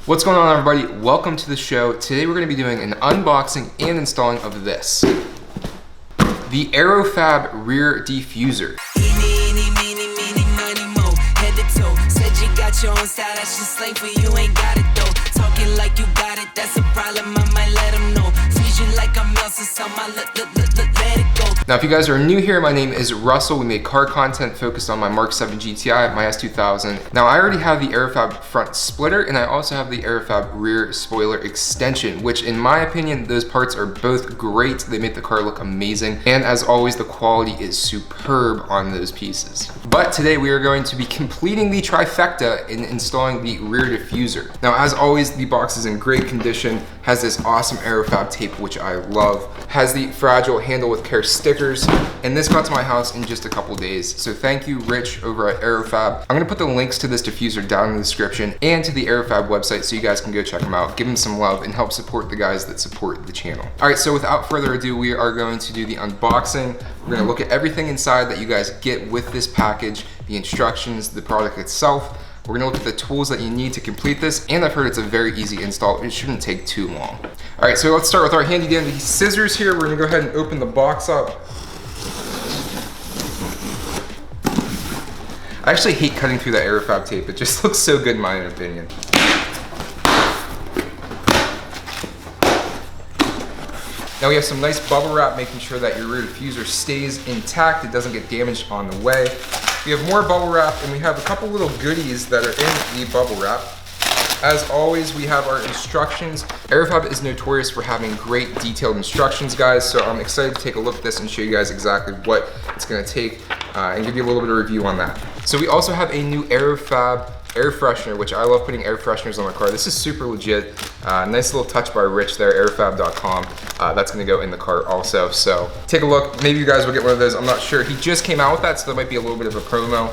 What's going on, everybody? Welcome to the show. Today we're going to be doing an unboxing and installing of this, the Aerofabb rear diffuser. Now, if you guys are new here, my name is Russell. We make car content focused on my MK7 GTI, my S2000. Now, I already have the Aerofabb front splitter, and I also have the Aerofabb rear spoiler extension, which in my opinion, those parts are both great. They make the car look amazing. And as always, the quality is superb on those pieces. But today we are going to be completing the trifecta in installing the rear diffuser. Now, as always, the box is in great condition, has this awesome Aerofabb tape, which I love, has the fragile handle with care stickers, and this got to my house in just a couple days. So thank you, Rich, over at Aerofabb. I'm gonna put the links to this diffuser down in the description and to the Aerofabb website so you guys can go check them out, give them some love, and help support the guys that support the channel. All right, so without further ado, we are going to do the unboxing. We're gonna look at everything inside that you guys get with this package, the instructions, the product itself. We're gonna look at the tools that you need to complete this, and I've heard it's a very easy install. It shouldn't take too long. All right, so let's start with our handy dandy scissors here. We're gonna go ahead and open the box up. I actually hate cutting through the Aerofabb tape. It just looks so good in my own opinion. Now we have some nice bubble wrap, making sure that your rear diffuser stays intact. It doesn't get damaged on the way. We have more bubble wrap, and we have a couple little goodies that are in the bubble wrap. As always, we have our instructions. Aerofabb is notorious for having great detailed instructions, guys, so I'm excited to take a look at this and show you guys exactly what it's gonna take and give you a little bit of review on that. So we also have a new Aerofabb air freshener, which I love putting air fresheners on my car. This is super legit. Nice little touch by Rich there, aerofabb.com. That's gonna go in the cart also. So take a look. Maybe you guys will get one of those. I'm not sure. He just came out with that, so there might be a little bit of a promo.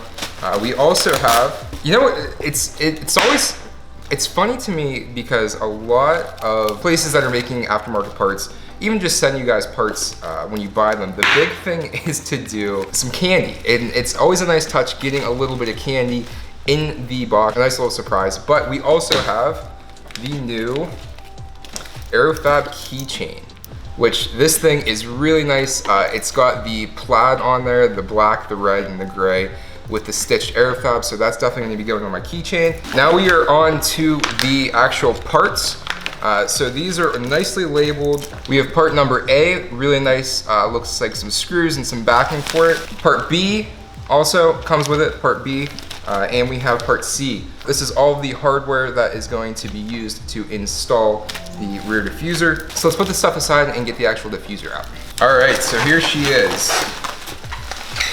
We also have, you know what, it's funny to me because a lot of places that are making aftermarket parts even just send you guys parts when you buy them. The big thing is to do some candy. And it's always a nice touch getting a little bit of candy in the box. A nice little surprise. But we also have the new Aerofabb keychain, which this thing is really nice. It's got the plaid on there, the black, the red, and the gray with the stitched Aerofabb, so that's definitely gonna be going on my keychain. Now we are on to the actual parts. So these are nicely labeled. We have part number A, really nice, looks like some screws and some backing for it. Part B also comes with it, part B, and we have part C. This is all the hardware that is going to be used to install the rear diffuser. So let's put this stuff aside and get the actual diffuser out. All right, so here she is,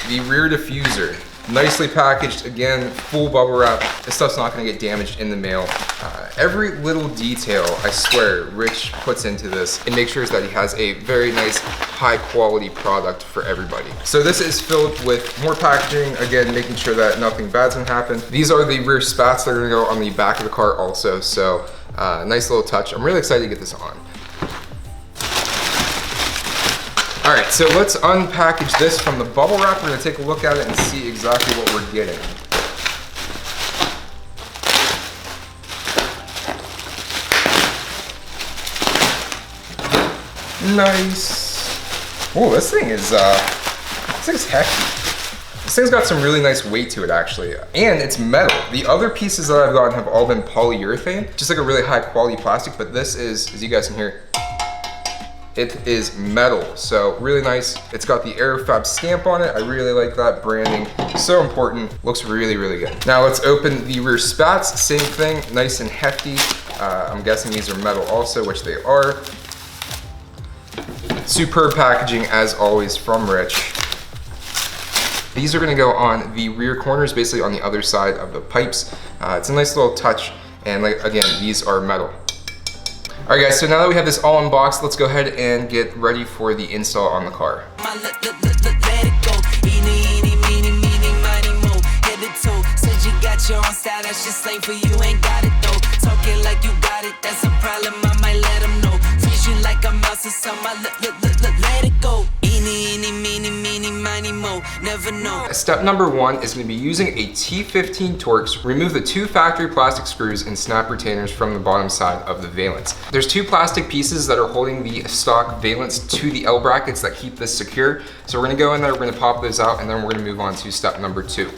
the rear diffuser. Nicely packaged, again, full bubble wrap. This stuff's not gonna get damaged in the mail. Every little detail, I swear, Rich puts into this and makes sure that he has a very nice, high quality product for everybody. So this is filled with more packaging, again, making sure that nothing bad's gonna happen. These are the rear spats that are gonna go on the back of the car also, so nice little touch. I'm really excited to get this on. All right, so let's unpackage this from the bubble wrap. We're gonna take a look at it and see exactly what we're getting. Nice. Oh, this thing's hefty. This thing's got some really nice weight to it, actually, and it's metal. The other pieces that I've gotten have all been polyurethane, just like a really high quality plastic, but this is, as you guys can hear, it is metal, so really nice. It's got the Aerofabb stamp on it. I really like that branding, so important. Looks really, really good. Now let's open the rear spats, same thing, nice and hefty. I'm guessing these are metal also, which they are. Superb packaging as always from Rich. These are gonna go on the rear corners, basically on the other side of the pipes. It's a nice little touch, and like, again, these are metal. All right, guys, so now that we have this all unboxed, let's go ahead and get ready for the install on the car. step number 1 is going to be using a T15 Torx. Remove the 2 factory plastic screws and snap retainers from the bottom side of the valence. There's 2 plastic pieces that are holding the stock valence to the L brackets that keep this secure. So we're going to go in there, we're going to pop those out, and then we're going to move on to step number 2.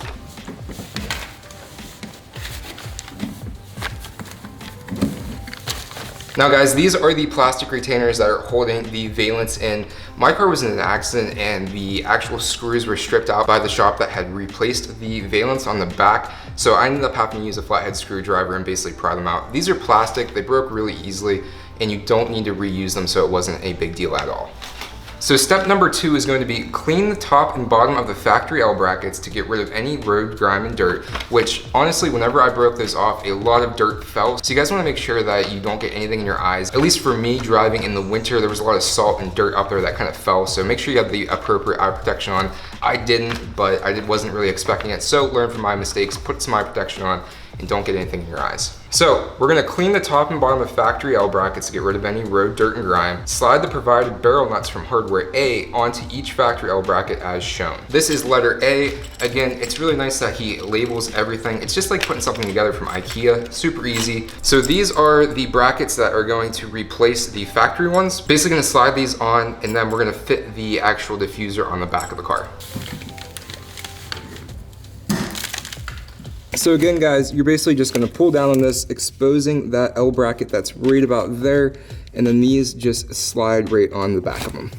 Now guys, these are the plastic retainers that are holding the valence in. My car was in an accident and the actual screws were stripped out by the shop that had replaced the valence on the back. So I ended up having to use a flathead screwdriver and basically pry them out. These are plastic, they broke really easily, and you don't need to reuse them, so it wasn't a big deal at all. So step number 2 is going to be clean the top and bottom of the factory L brackets to get rid of any road grime and dirt, which honestly, whenever I broke those off, a lot of dirt fell. So you guys want to make sure that you don't get anything in your eyes. At least for me, driving in the winter, there was a lot of salt and dirt up there that kind of fell. So make sure you have the appropriate eye protection on. I didn't, but I wasn't really expecting it. So learn from my mistakes, put some eye protection on, and don't get anything in your eyes. So we're gonna clean the top and bottom of factory L brackets to get rid of any road dirt and grime. Slide the provided barrel nuts from hardware A onto each factory L bracket as shown. This is letter A. Again, it's really nice that he labels everything. It's just like putting something together from IKEA, super easy. So these are the brackets that are going to replace the factory ones. Basically gonna slide these on, and then we're gonna fit the actual diffuser on the back of the car. So again guys, you're basically just gonna pull down on this, exposing that L bracket that's right about there, and then these just slide right on the back of them.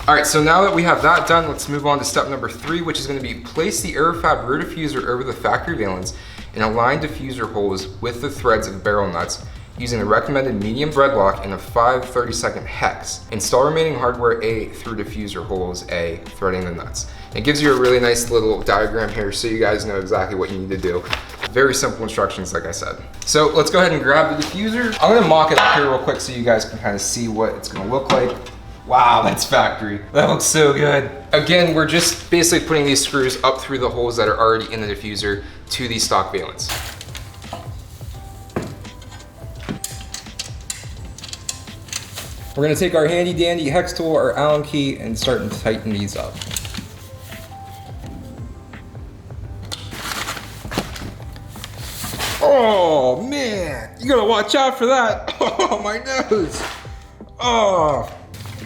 All right, so now that we have that done, let's move on to step number 3, which is gonna be place the Aerofabb rear diffuser over the factory valence and align diffuser holes with the threads of barrel nuts using the recommended medium thread lock and a 5/32 hex. Install remaining hardware A through diffuser holes A, threading the nuts. It gives you a really nice little diagram here so you guys know exactly what you need to do. Very simple instructions, like I said. So let's go ahead and grab the diffuser. I'm gonna mock it up here real quick so you guys can kind of see what it's gonna look like. Wow, that's factory. That looks so good. Again, we're just basically putting these screws up through the holes that are already in the diffuser to the stock valence. We're gonna take our handy dandy hex tool, our Allen key, and start to tighten these up. Oh man, you gotta watch out for that. Oh, my nose. Oh,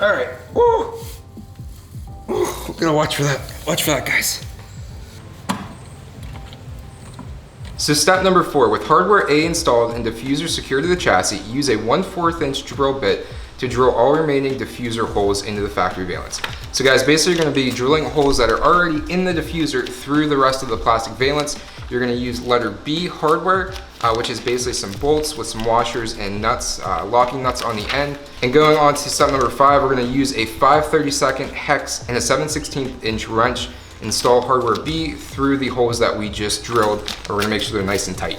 all right. Woo. Woo. Gotta watch for that. Watch for that, guys. So step number 4, with hardware A installed and diffuser secured to the chassis, use a 1/4 inch drill bit to drill all remaining diffuser holes into the factory valence. So guys, basically you're gonna be drilling holes that are already in the diffuser through the rest of the plastic valence. You're gonna use letter B hardware, which is basically some bolts with some washers and nuts, locking nuts on the end. And going on to step number 5, we're gonna use a 5/32 hex and a 7/16 inch wrench. Install hardware B through the holes that we just drilled. We're gonna make sure they're nice and tight.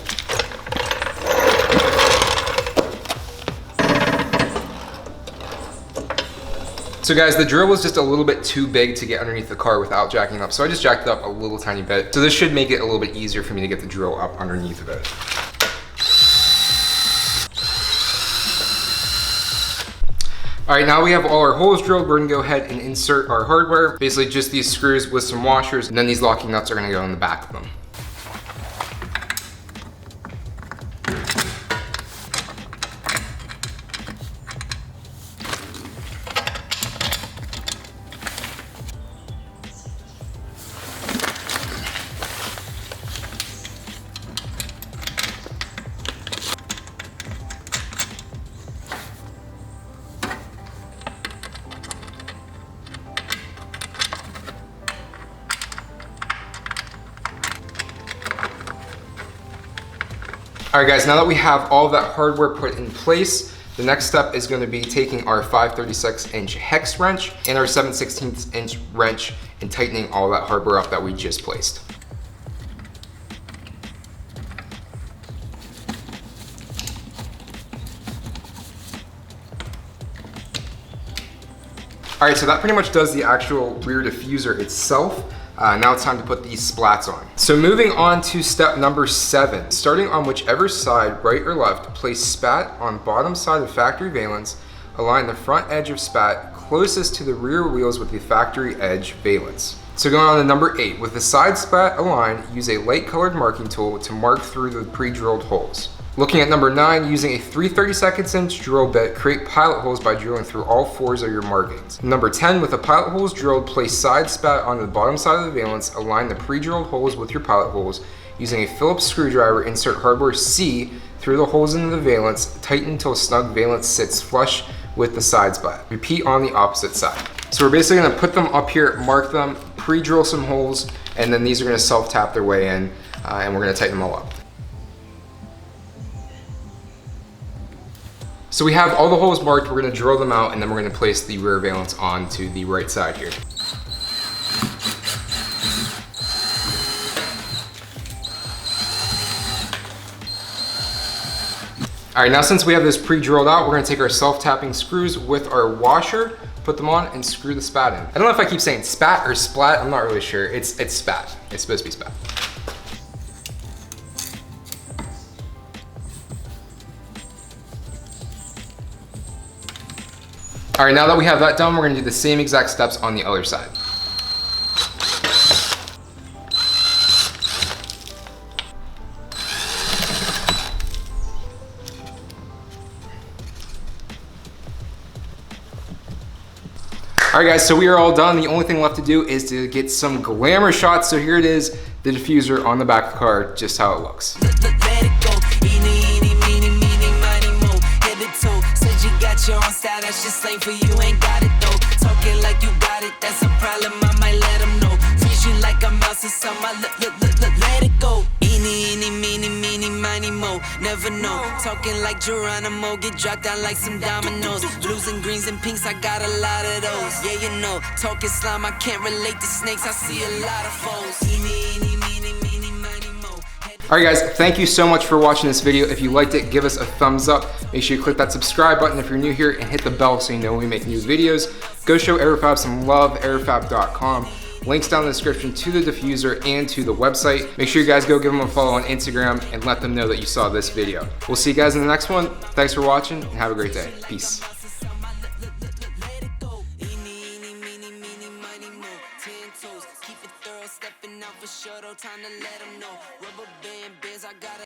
So guys, the drill was just a little bit too big to get underneath the car without jacking it up, so I just jacked it up a little tiny bit. So this should make it a little bit easier for me to get the drill up underneath of it. All right, now we have all our holes drilled. We're gonna go ahead and insert our hardware. Basically just these screws with some washers, and then these locking nuts are gonna go in the back of them. All right guys, now that we have all that hardware put in place, the next step is going to be taking our 5/36 inch hex wrench and our 7/16 inch wrench and tightening all that hardware up that we just placed. All right, so that pretty much does the actual rear diffuser itself. Now it's time to put these splats on. So moving on to step number 7. Starting on whichever side, right or left, place spat on bottom side of factory valence, align the front edge of spat closest to the rear wheels with the factory edge valence. So going on to number 8, with the side spat aligned, use a light colored marking tool to mark through the pre-drilled holes. Looking at number 9, using a 3/32 inch drill bit, create pilot holes by drilling through all 4s of your markings. Number 10, with the pilot holes drilled, place side spat on the bottom side of the valence, align the pre-drilled holes with your pilot holes. Using a Phillips screwdriver, insert hardware C through the holes into the valence, tighten until snug valence sits flush with the side spat. Repeat on the opposite side. So we're basically gonna put them up here, mark them, pre-drill some holes, and then these are gonna self-tap their way in, and we're gonna tighten them all up. So we have all the holes marked, we're gonna drill them out, and then we're gonna place the rear valence onto the right side here. All right, now since we have this pre-drilled out, we're gonna take our self-tapping screws with our washer, put them on, and screw the spat in. I don't know if I keep saying spat or splat, I'm not really sure. It's spat, it's supposed to be spat. All right, now that we have that done, we're gonna do the same exact steps on the other side. All right guys, so we are all done. The only thing left to do is to get some Glamour Shots. So here it is, the diffuser on the back of the car, just how it looks. Your own style, that's just lame for you, ain't got it though. Talking like you got it, that's a problem, I might let them know. Freeze you like a mouse or something, let it go. Eeny, meeny, miny, mo, never know. Talking like Geronimo, get dropped down like some dominoes. Blues and greens and pinks, I got a lot of those. Yeah, you know, talking slime, I can't relate to snakes, I see a lot of foes. Eeny, meeny, miny, mo. All right guys, thank you so much for watching this video. If you liked it, give us a thumbs up. Make sure you click that subscribe button if you're new here and hit the bell so you know when we make new videos. Go show Aerofabb some love, aerofabb.com. Links down in the description to the diffuser and to the website. Make sure you guys go give them a follow on Instagram and let them know that you saw this video. We'll see you guys in the next one. Thanks for watching and have a great day. Peace. Time to let them know. Rubber band bands, I got